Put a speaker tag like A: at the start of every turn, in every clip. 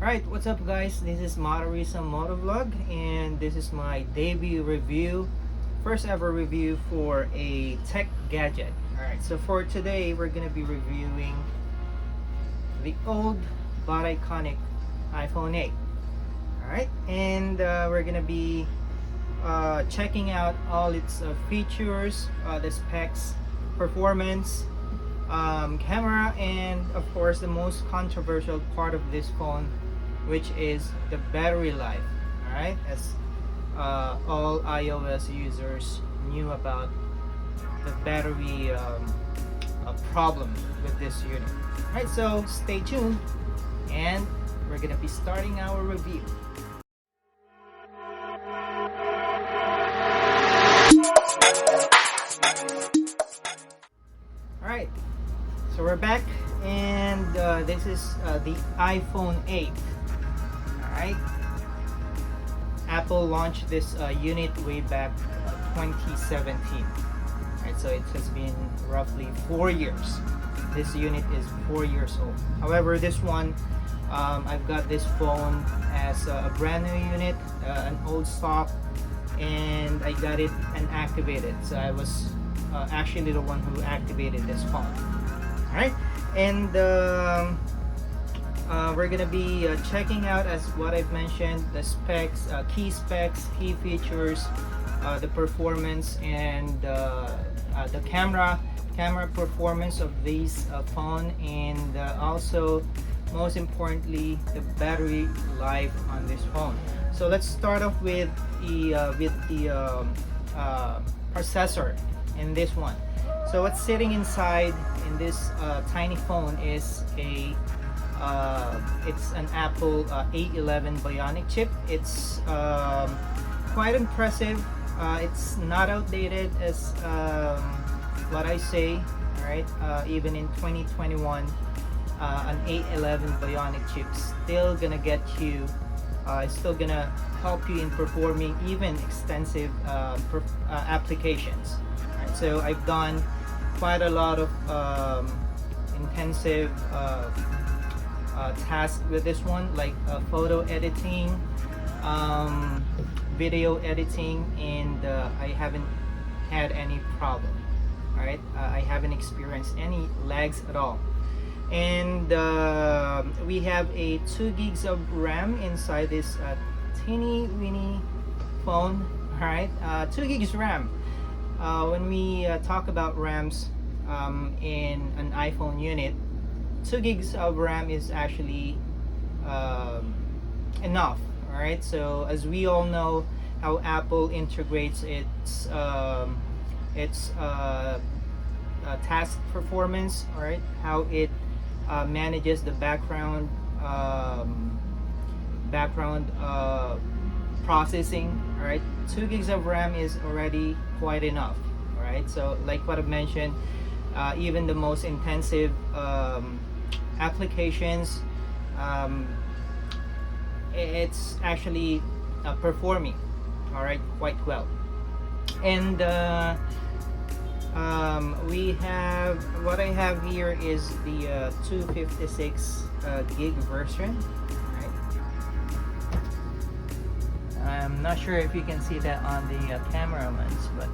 A: Alright, what's up guys? This is Motorisa Motovlog and this is my debut review, first ever review for a tech gadget. Alright, so for today we're gonna be reviewing the old but iconic iPhone 8. Alright, and we're gonna be checking out all its features, the specs, performance, camera, and of course the most controversial part of this phone, which is the battery life. Alright, as all iOS users knew about the battery problem with this unit. Alright, so stay tuned and we're gonna be starting our review. Alright, so we're back and this is the iPhone 8. Alright, Apple launched this unit way back 2017. Alright, so it has been roughly 4 years. This unit is 4 years old. However, this one, I've got this phone as a brand new unit, an old stock, and I got it unactivated. So I was actually the one who activated this phone. Alright, and we're gonna be checking out, as what I've mentioned, the specs, key features, the performance, and the camera performance of this phone, and also most importantly the battery life on this phone. So let's start off with the processor in this one. So what's sitting inside in this tiny phone is it's an Apple A11 Bionic chip. It's quite impressive. It's not outdated as what I say. All right, even in 2021, an A11 Bionic chip still gonna get you. It's still gonna help you in performing even extensive applications. Right, so I've done quite a lot of intensive tasks with this one, like photo editing, video editing, and I haven't had any problem. All right, I haven't experienced any lags at all. And we have a 2 gigs of RAM inside this teeny weeny phone. All right, 2 gigs RAM. When we talk about RAMs in an iPhone unit, 2 gigs of RAM is actually enough. All right, so as we all know how Apple integrates its task performance, all right, how it manages the background processing. All right, 2 gigs of RAM is already quite enough. All right, so like what I've mentioned, even the most intensive applications, it's actually performing all right quite well. And we have, what I have here is the 256 gig version. Right, I'm not sure if you can see that on the cameraman's, but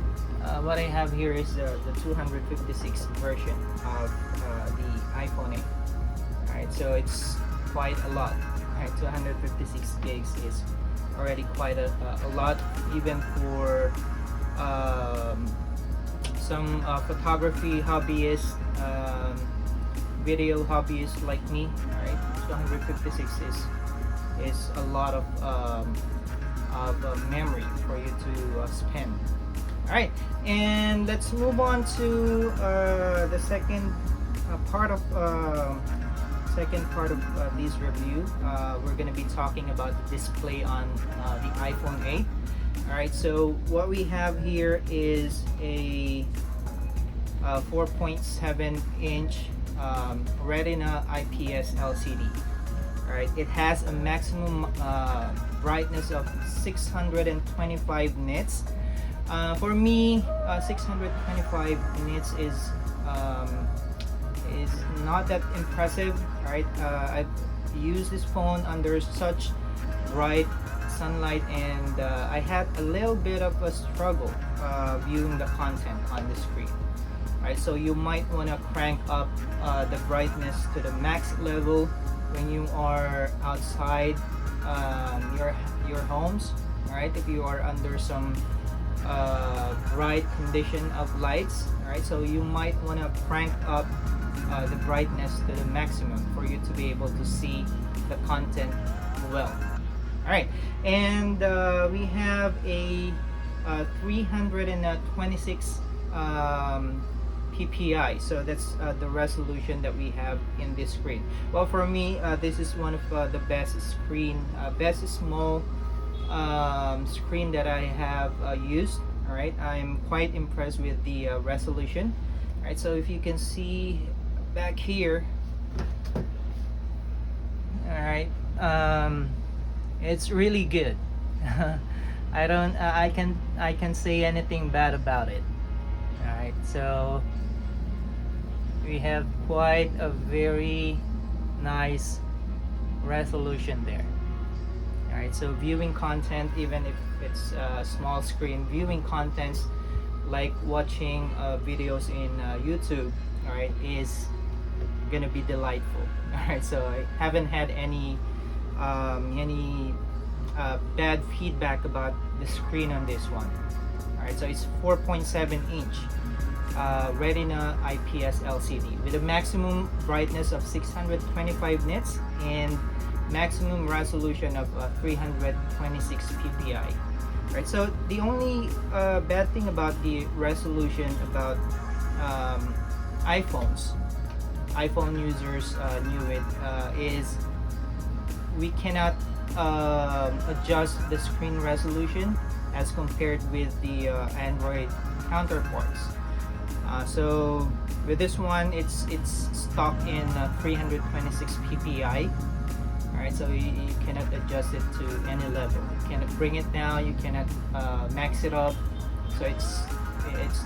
A: what I have here is the 256 version of the iPhone 8. Alright, so it's quite a lot. Alright, 256 gigs is already quite a lot, even for some photography hobbyists, video hobbyists like me. Alright, 256 is a lot of memory for you to spend. Alright, and let's move on to the second part of this review. We're going to be talking about the display on the iPhone 8. Alright, so what we have here is a 4.7 inch Retina IPS LCD. Alright, it has a maximum brightness of 625 nits. For me, 625 nits is not that impressive. Right, I've used this phone under such bright sunlight, and I had a little bit of a struggle viewing the content on the screen. Right, so you might want to crank up the brightness to the max level when you are outside your homes. All right, if you are under some bright condition of lights. All right, so you might want to crank up the brightness to the maximum for you to be able to see the content well. All right, and we have a 326 ppi, so that's the resolution that we have in this screen. Well, for me, this is one of the best small screen that I have used. All right, I'm quite impressed with the resolution. All right, so if you can see back here, all right, it's really good. I can say anything bad about it. All right, so we have quite a very nice resolution there. All right, so viewing content, even if it's a small screen, viewing contents like watching videos in YouTube, all right, is gonna be delightful. All right, so I haven't had any bad feedback about the screen on this one. All right, so it's 4.7 inch Retina IPS LCD with a maximum brightness of 625 nits and maximum resolution of 326 ppi. Right, so the only bad thing about the resolution about iPhone users knew it, is we cannot adjust the screen resolution as compared with the Android counterparts. So with this one, it's stuck in 326 ppi. Alright, so you cannot adjust it to any level. You cannot bring it down, you cannot max it up. So it's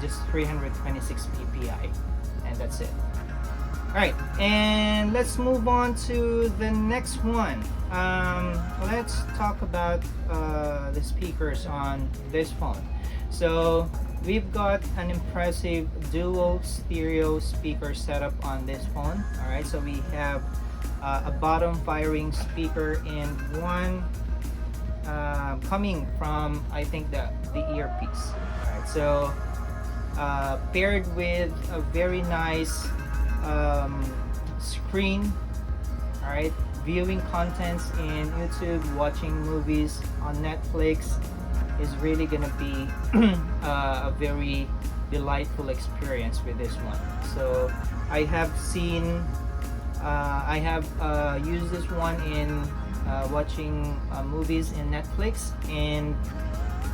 A: just 326 ppi, and that's it. Alright, and let's move on to the next one. Let's talk about the speakers on this phone. So we've got an impressive dual stereo speaker setup on this phone. Alright, so we have a bottom firing speaker and one coming from, I think, the earpiece. Alright, so paired with a very nice screen. Alright, viewing contents in YouTube, watching movies on Netflix is really gonna be a very delightful experience with this one. So I have used this one in watching movies in Netflix, and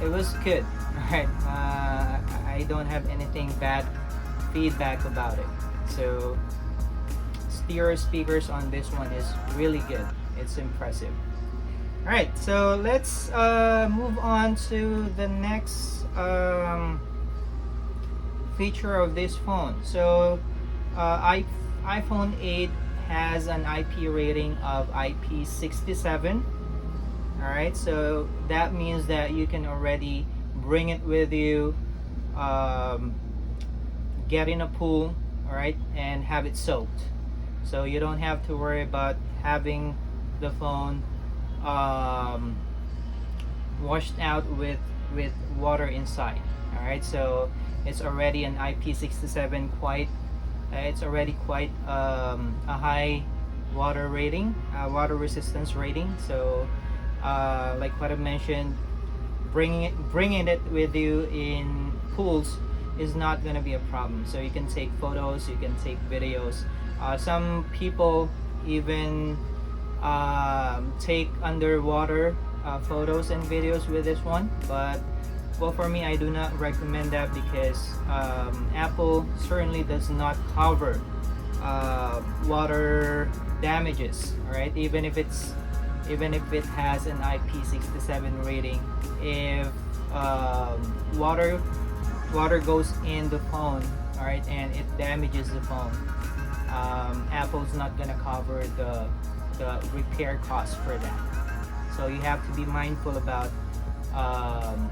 A: it was good. Alright, I don't have anything bad feedback about it. So stereo speakers on this one is really good. It's impressive. Alright, so let's move on to the next feature of this phone. So iPhone 8 has an IP rating of IP67. Alright, so that means that you can already bring it with you, get in a pool, alright, and have it soaked. So you don't have to worry about having the phone washed out with water inside. Alright, so it's already an IP67, it's already quite a high water rating, water resistance rating. So like what I mentioned, bringing it with you in pools is not going to be a problem. So you can take photos, you can take videos. Some people even take underwater photos and videos with this one, but well, for me, I do not recommend that because Apple certainly does not cover water damages. All right, even if it has an IP67 rating, if water goes in the phone, all right, and it damages the phone, Apple's not gonna cover the repair cost for that. So you have to be mindful about um,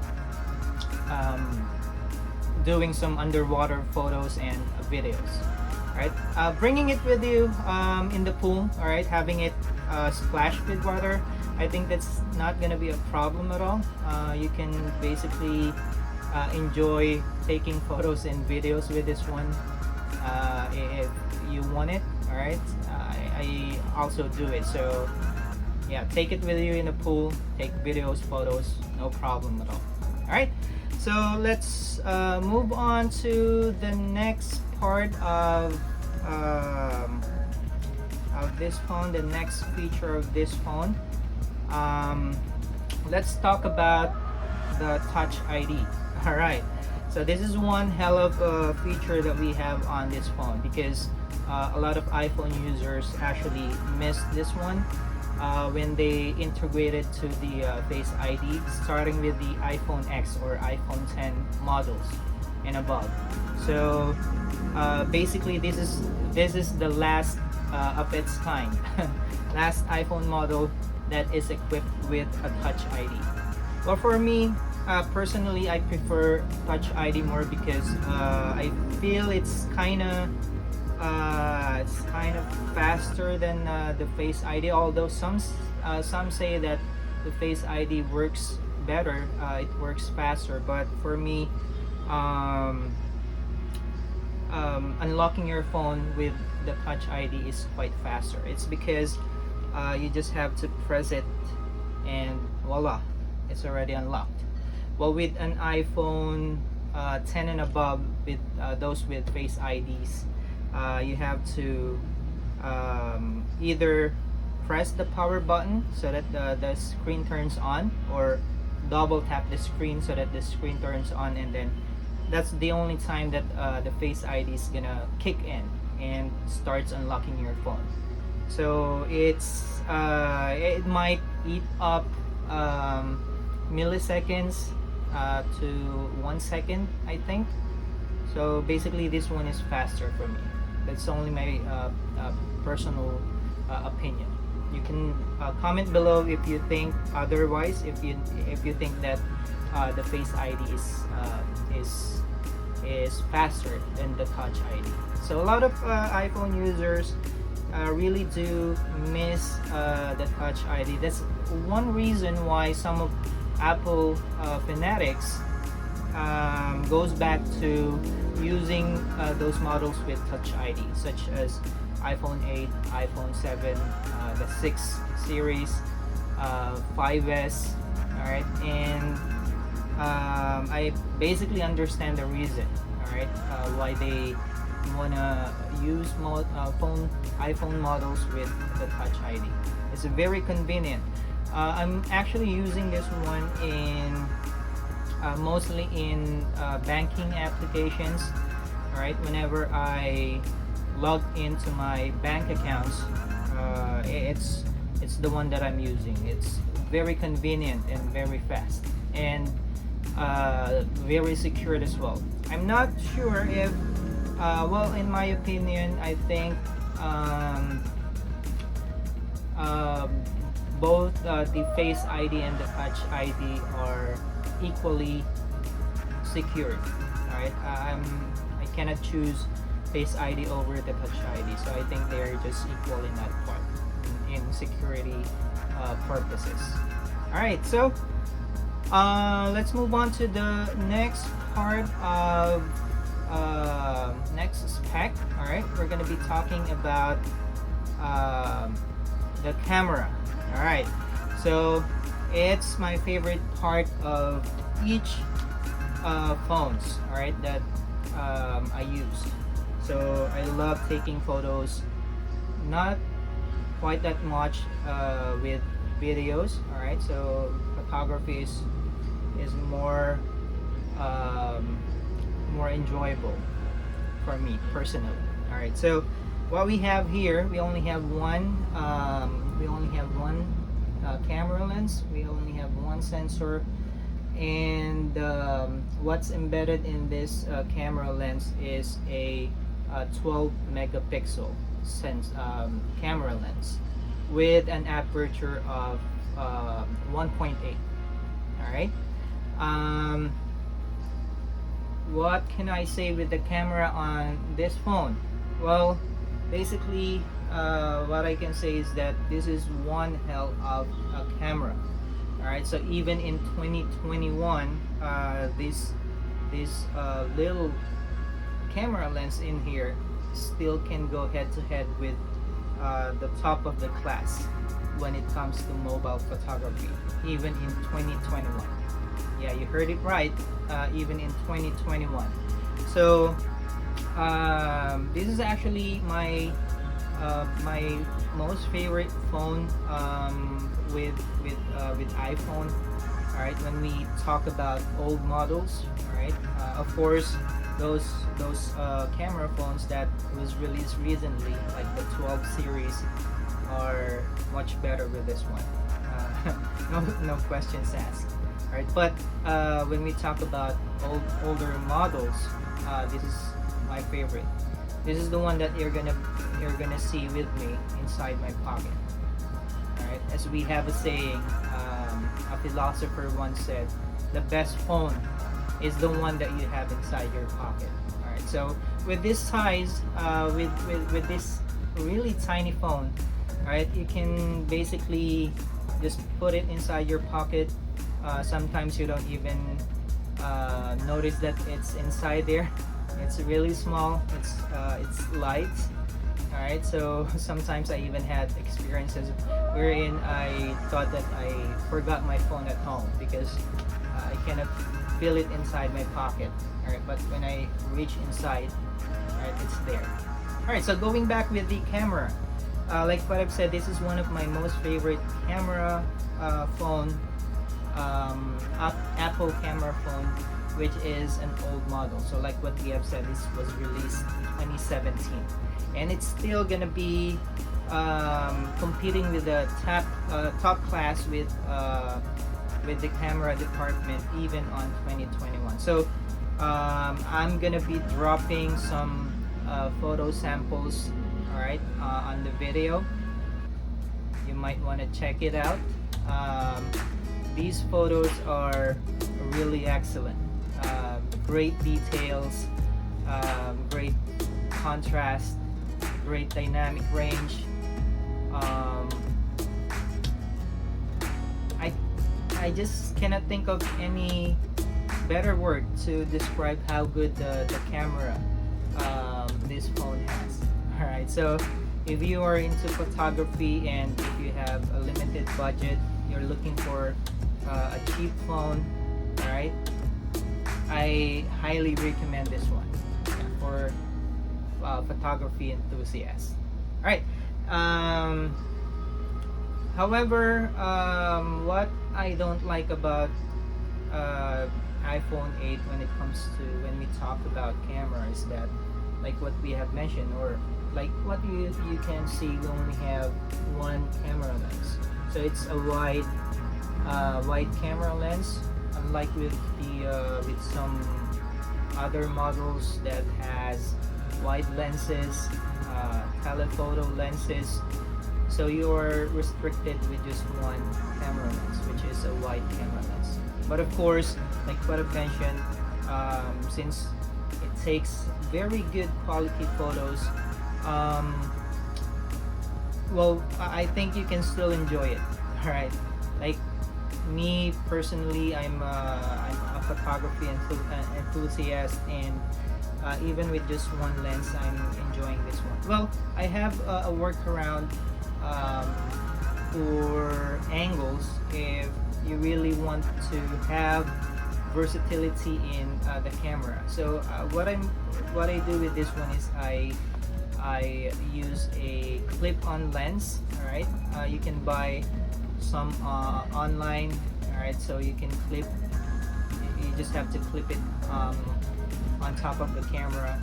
A: um, doing some underwater photos and videos. All right, bringing it with you in the pool. All right, having it splashed with water. I think that's not gonna be a problem at all. You can basically enjoy taking photos and videos with this one if you want it. All right, I also do it. So yeah, take it with you in the pool, take videos, photos, no problem at all. All right, so let's move on to the next part of this phone, the next feature of this phone. Let's talk about the Touch ID. All right, so this is one hell of a feature that we have on this phone, because a lot of iPhone users actually missed this one when they integrated to the Face ID, starting with the iPhone X or iPhone 10 models and above. So basically, this is the last of its kind, last iPhone model that is equipped with a Touch ID. Well, for me personally, I prefer Touch ID more because I feel it's kind of faster than the Face ID. Although some say that the Face ID works better, it works faster. But for me, unlocking your phone with the Touch ID is quite faster. It's because you just have to press it and voila, it's already unlocked. Well, with an iPhone 10 and above, with those with Face IDs, you have to either press the power button so that the screen turns on, or double tap the screen so that the screen turns on, and then that's the only time that the Face ID is gonna kick in and starts unlocking your phone. So it might eat up milliseconds to 1 second, I think. So basically, this one is faster for me. That's only my personal opinion. You can comment below if you think otherwise. If you think that the Face ID is faster than the Touch ID. So a lot of iPhone users really do miss the Touch ID. That's one reason why some of Apple fanatics goes back to using those models with Touch ID, such as iPhone 8, iPhone 7, the 6 series, 5S. All right, and I basically understand the reason. All right, why they wanna use iPhone models with the Touch ID. It's very convenient. I'm actually using this one in mostly in banking applications. All right, whenever I log into my bank accounts, it's the one that I'm using. It's very convenient and very fast, and very secured as well. I'm not sure if well, in my opinion, I think both the Face ID and the Touch ID are equally secured. All right, I cannot choose Face ID over the Touch ID, so I think they're just equal in that part, in security purposes. All right, so let's move on to the next part of next spec. All right, we're going to be talking about the camera. All right, so it's my favorite part of each phones, all right, that I use. So I love taking photos, not quite that much with videos. All right, so photography is more more enjoyable for me personally. All right, so what we have here, we only have one camera lens, we only have one sensor, and what's embedded in this camera lens is a 12 megapixel camera lens. with an aperture of 1.8. All right. Um, what can I say with the camera on this phone? Well, basically, what I can say is that this is one hell of a camera. All right. So even in 2021, this little camera lens in here still can go head to head with the top of the class when it comes to mobile photography, even in 2021. Yeah, you heard it right, even in 2021. So this is actually my most favorite phone with iPhone. All right, when we talk about old models, all right, of course those camera phones that was released recently, like the 12 series, are much better with this one. No questions asked. All right, but when we talk about older models, this is my favorite. This is the one that you're gonna see with me inside my pocket. All right, as we have a saying, a philosopher once said, "The best phone is the one that you have inside your pocket." All right, so with this size, with this really tiny phone, all right, you can basically just put it inside your pocket. Sometimes you don't even notice that it's inside there. It's really small. It's light. All right, so sometimes I even had experiences wherein I thought that I forgot my phone at home because I cannot feel it inside my pocket. All right, but when I reach inside, all right, it's there. All right, so going back with the camera, like what I've said, this is one of my most favorite camera phone, Apple camera phone, which is an old model. So like what we have said, this was released 2017, and it's still gonna be competing with the top class with the camera department even on 2021. So I'm gonna be dropping some photo samples, all right, on the video. You might want to check it out. These photos are really excellent. Great details, great contrast, great dynamic range. I just cannot think of any better word to describe how good the camera this phone has. Alright, so if you are into photography and if you have a limited budget, you're looking for a cheap phone, alright, I highly recommend this one, yeah, for photography enthusiasts. Alright, however, what I don't like about iPhone 8 when it comes to when we talk about camera is that, like what we have mentioned, or like what you can see, we only have one camera lens. So it's a wide camera lens, unlike with some other models that has wide lenses, telephoto lenses. So you're restricted with just one camera lens, which is a wide camera lens. But of course, like what I've mentioned, since it takes very good quality photos, well, I think you can still enjoy it. All right, like me personally, I'm a photography enthusiast, and even with just one lens, I'm enjoying this one. Well, I have a workaround for angles if you really want to have versatility in the camera. So what I do with this one is I use a clip-on lens. All right, you can buy some online. All right, so you can clip. You just have to clip it on top of the camera.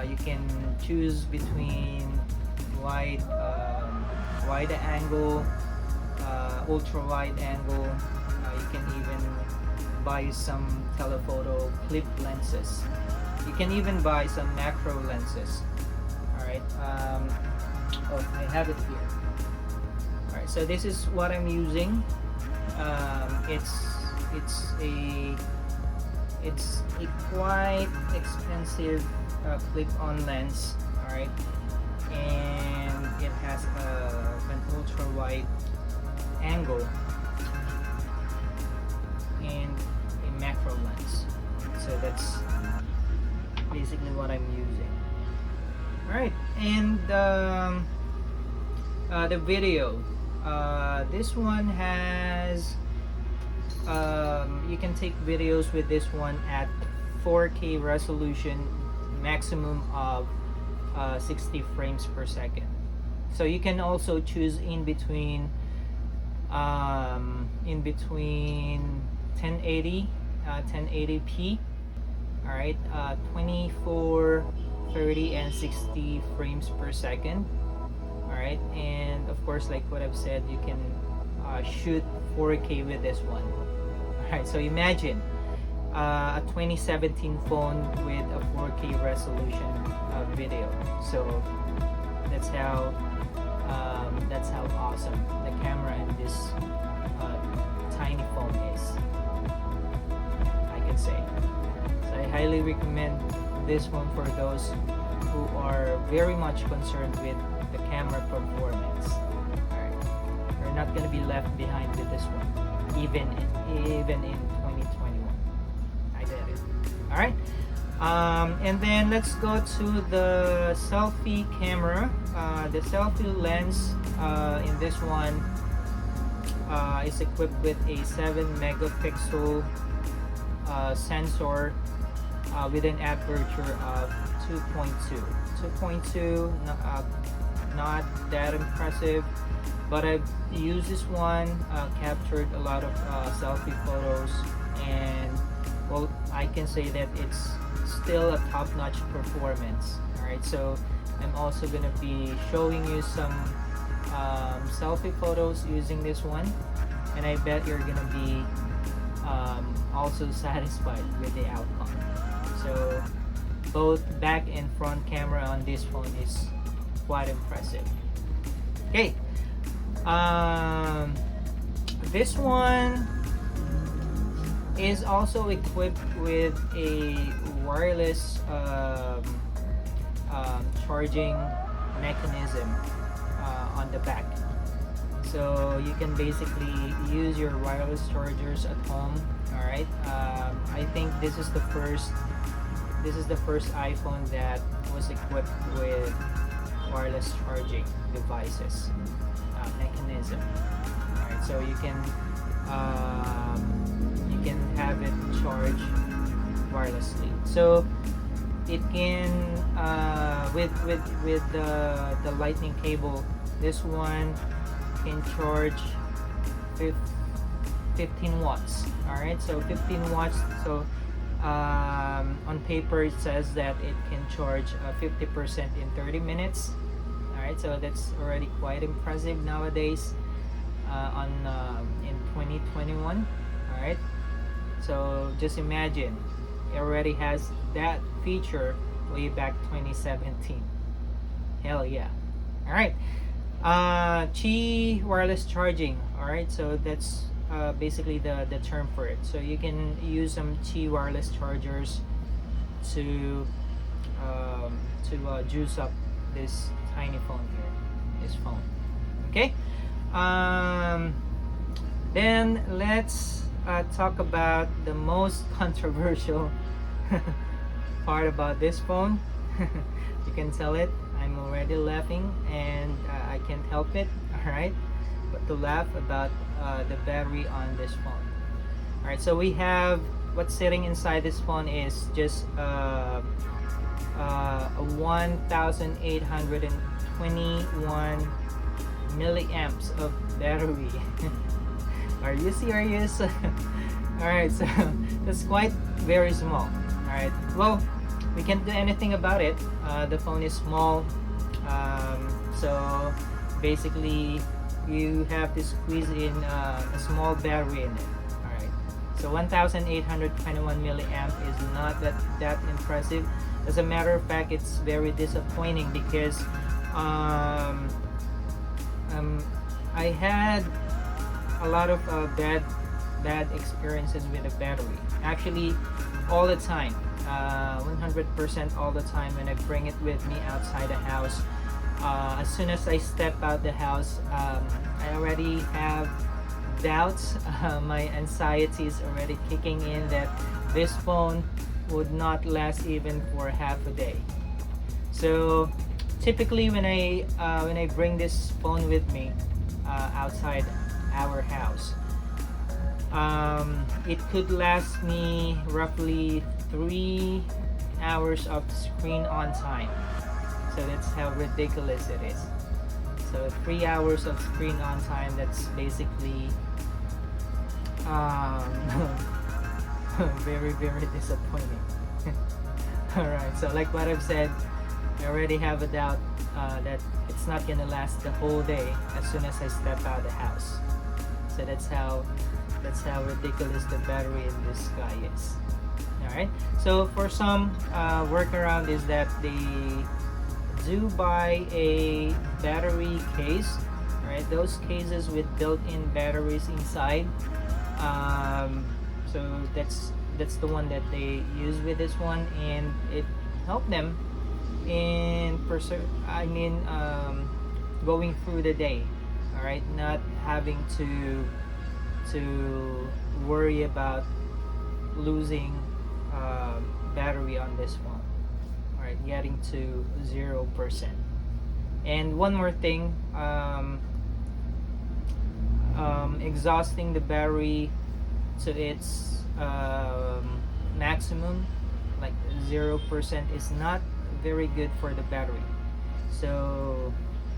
A: You can choose between wide angle, ultra wide angle. You can even buy some telephoto clip lenses. You can even buy some macro lenses. All right. Oh, I have it here. Alright, so this is what I'm using. It's a quite expensive clip-on lens. Alright, and it has an ultra wide angle and a macro lens. So that's basically what I'm using. Alright, and the video. This one has you can take videos with this one at 4K resolution, maximum of 60 frames per second. So you can also choose in between 1080 1080p, all right, 24, 30 and 60 frames per second. All right, and of course, like what I've said, you can shoot 4K with this one. All right, so imagine a 2017 phone with a 4K resolution video. So that's how awesome the camera in this tiny phone is, I can say. So I highly recommend this one for those who are very much concerned with the camera performance. Alright, you're not gonna be left behind with this one, even in 2021. I get it. Alright, and then let's go to the selfie camera. The selfie lens in this one is equipped with a 7 megapixel sensor with an aperture of 2.2, not that impressive, but I've used this one, captured a lot of selfie photos, and well, I can say that it's still a top-notch performance. Alright, so I'm also gonna be showing you some selfie photos using this one, and I bet you're gonna be also satisfied with the outcome. So both back and front camera on this phone is quite impressive. Okay, this one is also equipped with a wireless charging mechanism on the back. So you can basically use your wireless chargers at home. All right, I think this is the first iPhone that was equipped with wireless charging devices mechanism. All right, so you can have it charged wirelessly. So it can with the lightning cable, this one can charge 15 watts. All right, so 15 watts. So on paper it says that it can charge 50% in 30 minutes. All right, so that's already quite impressive nowadays in 2021. All right, so just imagine, it already has that feature way back 2017. Hell yeah. All right, Qi wireless charging. All right, so that's basically the term for it. So you can use some Qi wireless chargers to juice up this tiny phone here, this phone. Okay, then let's talk about the most controversial part about this phone. You can tell it, I'm already laughing, and I can't help it. All right, but to laugh about the battery on this phone. All right, so we have what's sitting inside this phone is just a 1821 milliamps of battery. Are you serious? All right, so that's quite very small. All right, well, we can't do anything about it. The phone is small, so basically you have to squeeze in a small battery in it. All right, so 1821 milliamp is not that impressive. As a matter of fact, it's very disappointing because I had a lot of bad experiences with the battery. Actually, all the time, 100% all the time when I bring it with me outside the house. As soon as I step out the house, I already have doubts. My anxiety is already kicking in that this phone would not last even for half a day. So typically when I bring this phone with me outside our house, it could last me roughly 3 hours of screen on time. So that's how ridiculous it is. So 3 hours of screen on time, that's basically um, very very disappointing. Alright, so like what I've said, I already have a doubt that it's not gonna last the whole day as soon as I step out of the house. So that's how ridiculous the battery in this guy is. Alright, so for some workaround is that they do buy a battery case. Right, those cases with built-in batteries inside. So that's the one that they use with this one, and it helped them in going through the day. All right, not having to worry about losing battery on this one. All right, getting to 0%. And one more thing, exhausting the battery to its maximum, like 0%, is not very good for the battery. So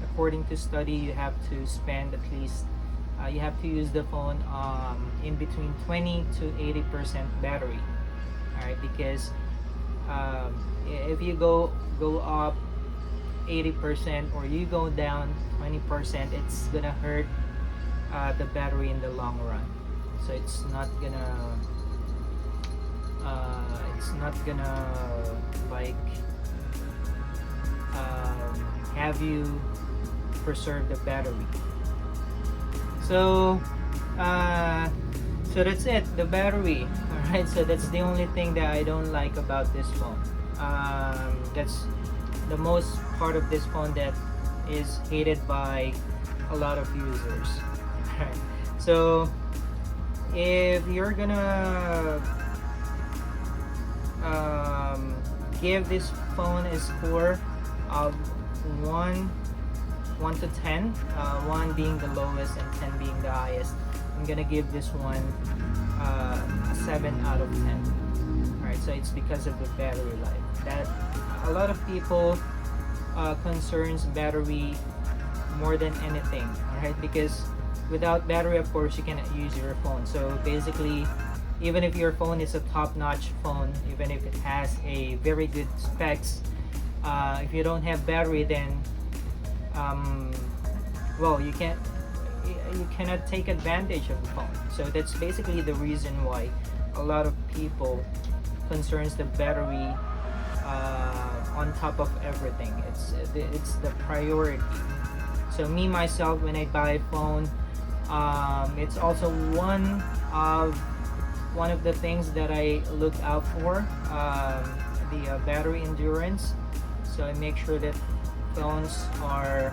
A: according to study, you have to spend at least you have to use the phone in between 20 to 80% battery. All right, because if you go up 80% or you go down 20%, it's gonna hurt the battery in the long run. So it's not gonna like have you preserve the battery. So so that's it, the battery. All right, so that's the only thing that I don't like about this phone. That's the most part of this phone that is hated by a lot of users. Right. So if you're gonna give this phone a score of 1 to 10, 1 being the lowest and 10 being the highest, I'm gonna give this one a 7 out of 10. Alright, so it's because of the battery life. That a lot of people concerns battery more than anything. Alright, because without battery, of course, you cannot use your phone. So basically, even if your phone is a top-notch phone, even if it has a very good specs, if you don't have battery, then well, you cannot take advantage of the phone. So that's basically the reason why a lot of people concerns the battery on top of everything. It's the priority. So me myself, when I buy a phone, it's also one of the things that I look out for, the battery endurance. So I make sure that phones are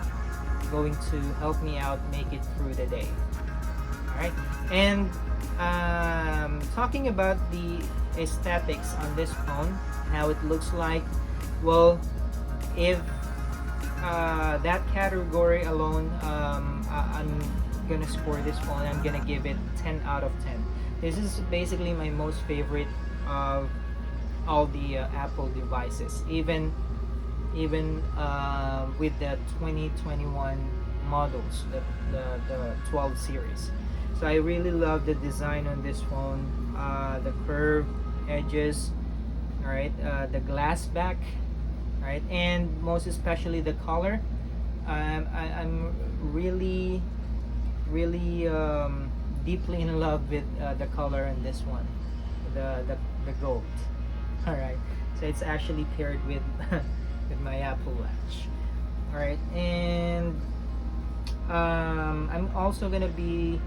A: going to help me out make it through the day. Alright, and talking about the aesthetics on this phone, how it looks like, well, if that category alone, I'm gonna score this phone, I'm gonna give it 10 out of 10. This is basically my most favorite of all the Apple devices, even with the 2021 models, the 12 series. So I really love the design on this phone, the curved edges, all right, the glass back, right, and most especially the color. I'm really deeply in love with the color in this one, the gold. All right, so it's actually paired with with my Apple Watch. All right, and I'm also gonna be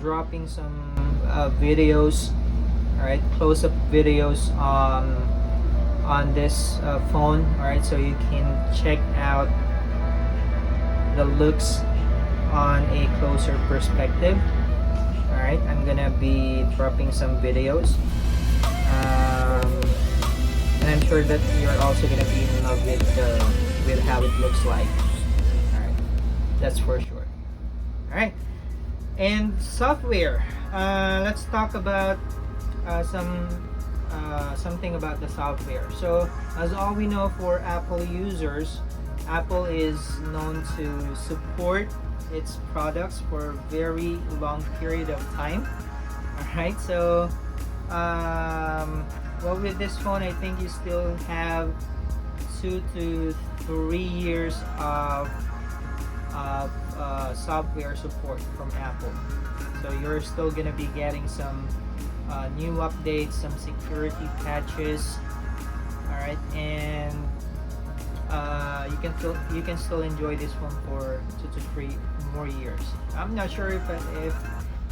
A: dropping some videos, all right, close-up videos on this phone, all right, so you can check out the looks on a closer perspective. All right, I'm gonna be dropping some videos, um, and I'm sure that you're also gonna be in love with how it looks like. All right, that's for sure. All right, and software. Let's talk about something about the software. So, as all we know, for Apple users, Apple is known to support its products for a very long period of time. All right, so well, with this phone, I think you still have 2 to 3 years of software support from Apple. So you're still gonna be getting some new updates, some security patches. All right, and you can still enjoy this one for 2 to 3 more years. I'm not sure if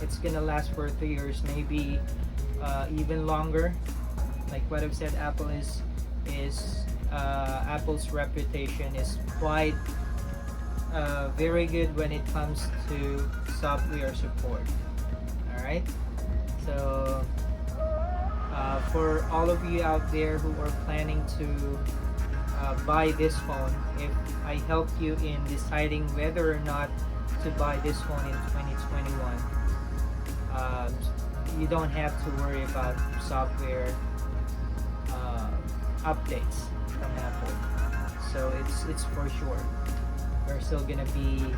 A: it's gonna last for 3 years, maybe even longer. Like what I've said, Apple's reputation is quite very good when it comes to software support. All right, so for all of you out there who are planning to buy this phone, if I help you in deciding whether or not to buy this phone in 2021, you don't have to worry about software updates from Apple. So it's for sure. We're still gonna be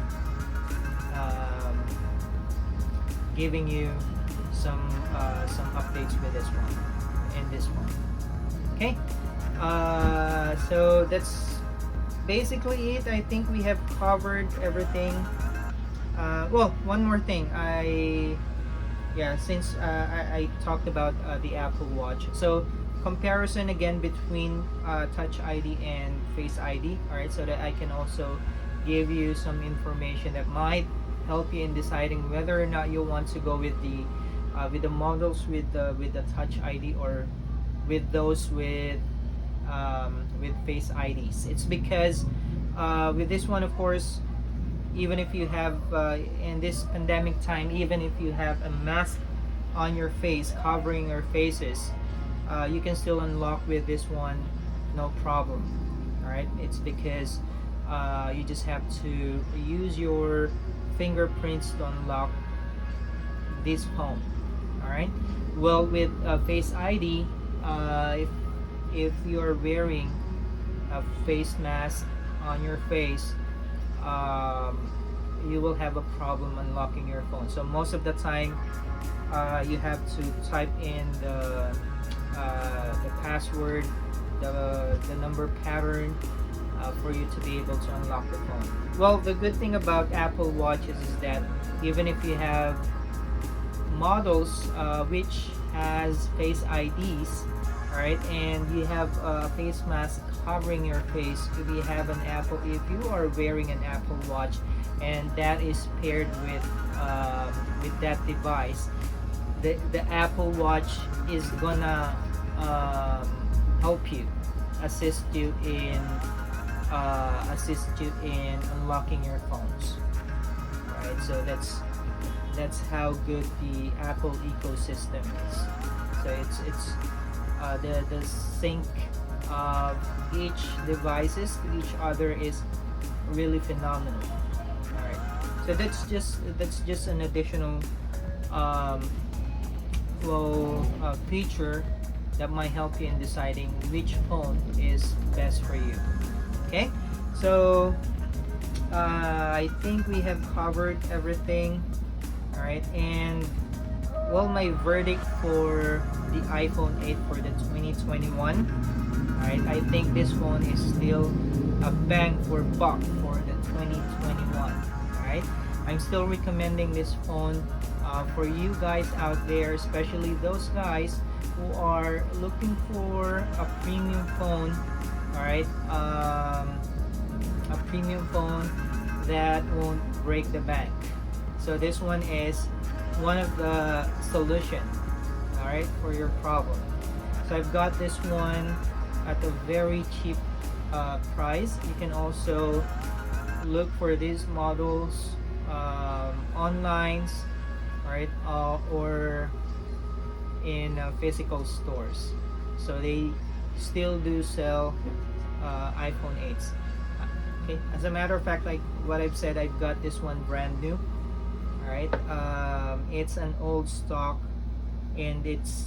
A: giving you some updates with this one in this one. Okay. So that's basically it. I think we have covered everything. Well, one more thing. Since I talked about the Apple Watch, so comparison again between Touch ID and Face ID. All right, so that I can also give you some information that might help you in deciding whether or not you want to go with the models with the Touch ID or with those with Face IDs. It's because with this one, of course, even if you have in this pandemic time, even if you have a mask on your face covering your faces, you can still unlock with this one, no problem. All right, it's because you just have to use your fingerprints to unlock this phone. All right, well, with Face ID, if you are wearing a face mask on your face, you will have a problem unlocking your phone. So most of the time, you have to type in the password, the number pattern for you to be able to unlock the phone. Well, the good thing about Apple Watches is that even if you have models which has Face IDs, all right, and you have a face mask covering your face, if you have an Apple, if you are wearing an Apple Watch and that is paired with that device, the Apple Watch is gonna help you, assist you in unlocking your phones. Right, so that's how good the Apple ecosystem is. So it's the sync of each devices to each other is really phenomenal. All right, so that's just an additional feature that might help you in deciding which phone is best for you. Okay, so I think we have covered everything. All right, and well, my verdict for the iPhone 8 for the 2021. All right, I think this phone is still a bang for buck for the 2021. All right, I'm still recommending this phone for you guys out there, especially those guys who are looking for a premium phone. All right, a premium phone that won't break the bank. So this one is one of the solution, all right, for your problem. So I've got this one at a very cheap price. You can also look for these models online, all right, or in physical stores. So they still do sell iPhone 8s. Okay, as a matter of fact, like what I've said, I've got this one brand new. All right, it's an old stock, and it's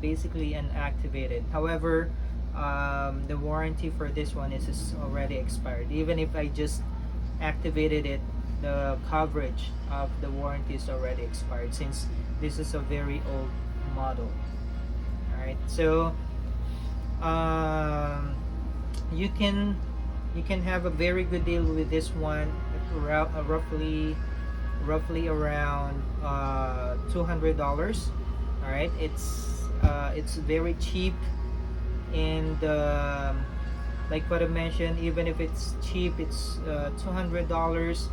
A: basically unactivated. However, the warranty for this one is already expired. Even if I just activated it, the coverage of the warranty is already expired, since this is a very old model. All right, so you can have a very good deal with this one, roughly around $200. All right, it's very cheap, and like what I mentioned, even if it's cheap, it's $200,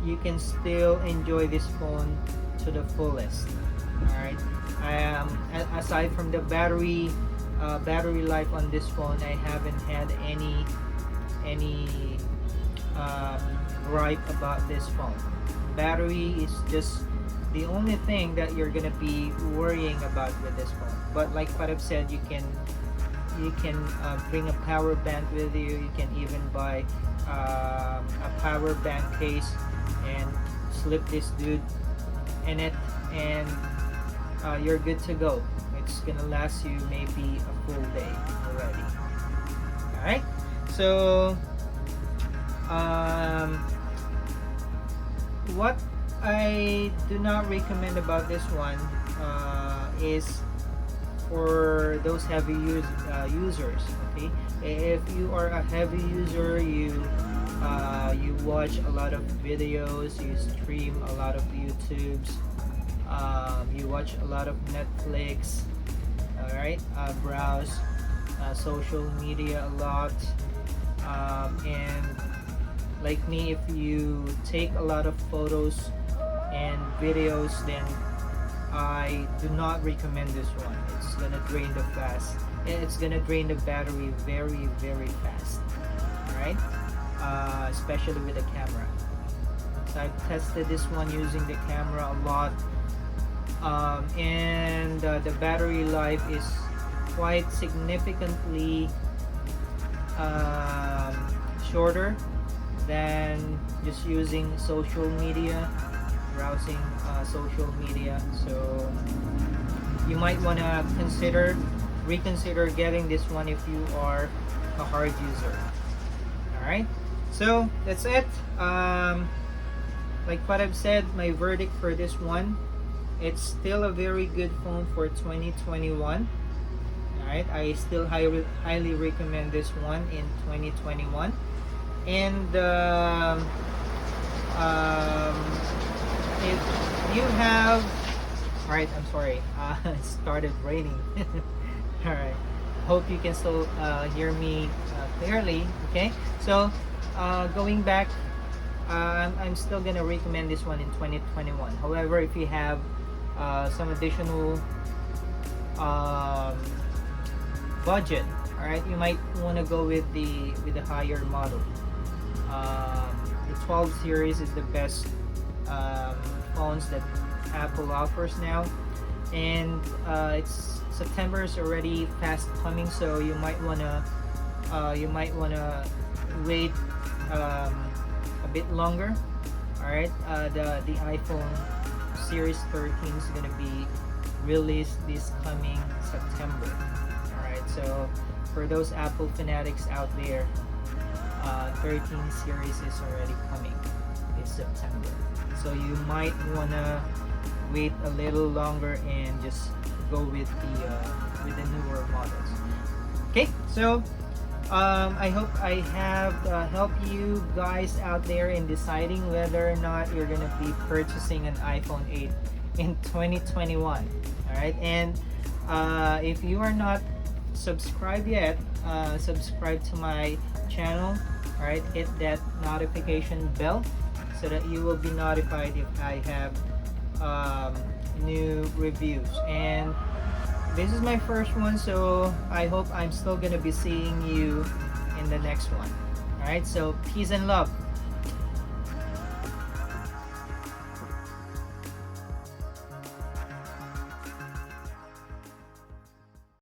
A: you can still enjoy this phone to the fullest. All right, aside from the battery life on this phone, I haven't had any gripe about this phone. Battery is just the only thing that you're gonna be worrying about with this phone. But like what I've said, you can bring a power bank with you. You can even buy a power bank case and slip this dude in it, and you're good to go. It's gonna last you maybe a full day already. All right, so what I do not recommend about this one is for those heavy users. Okay, if you are a heavy user, you watch a lot of videos, you stream a lot of YouTubes, you watch a lot of Netflix, all right, browse social media a lot, and like me, if you take a lot of photos and videos, then I do not recommend this one. It's gonna drain the battery very fast. All right, especially with the camera. So I've tested this one using the camera a lot, and the battery life is quite significantly shorter than just using social media, browsing social media. So you might want to reconsider getting this one if you are a hard user. All right, so that's it. Like what I've said, my verdict for this one, it's still a very good phone for 2021. All right, I still highly recommend this one in 2021. And if you have, all right, I'm sorry, it started raining. All right, hope you can still hear me clearly. Okay, so going back, I'm still gonna recommend this one in 2021. However, if you have some additional budget, all right, you might want to go with the higher model. The 12 series is the best phones that Apple offers now, and it's September is already fast coming, so you might wanna wait a bit longer. All right, the iPhone Series 13 is gonna be released this coming September. All right, so for those Apple fanatics out there, 13 series is already coming this September, so you might wanna wait a little longer and just go with the newer models. Okay, so I hope I have helped you guys out there in deciding whether or not you're gonna be purchasing an iPhone 8 in 2021. All right, and if you are not subscribed yet, subscribe to my channel. All right, hit that notification bell so that you will be notified if I have new reviews. And this is my first one, so I hope I'm still gonna be seeing you in the next one. All right, so peace and love.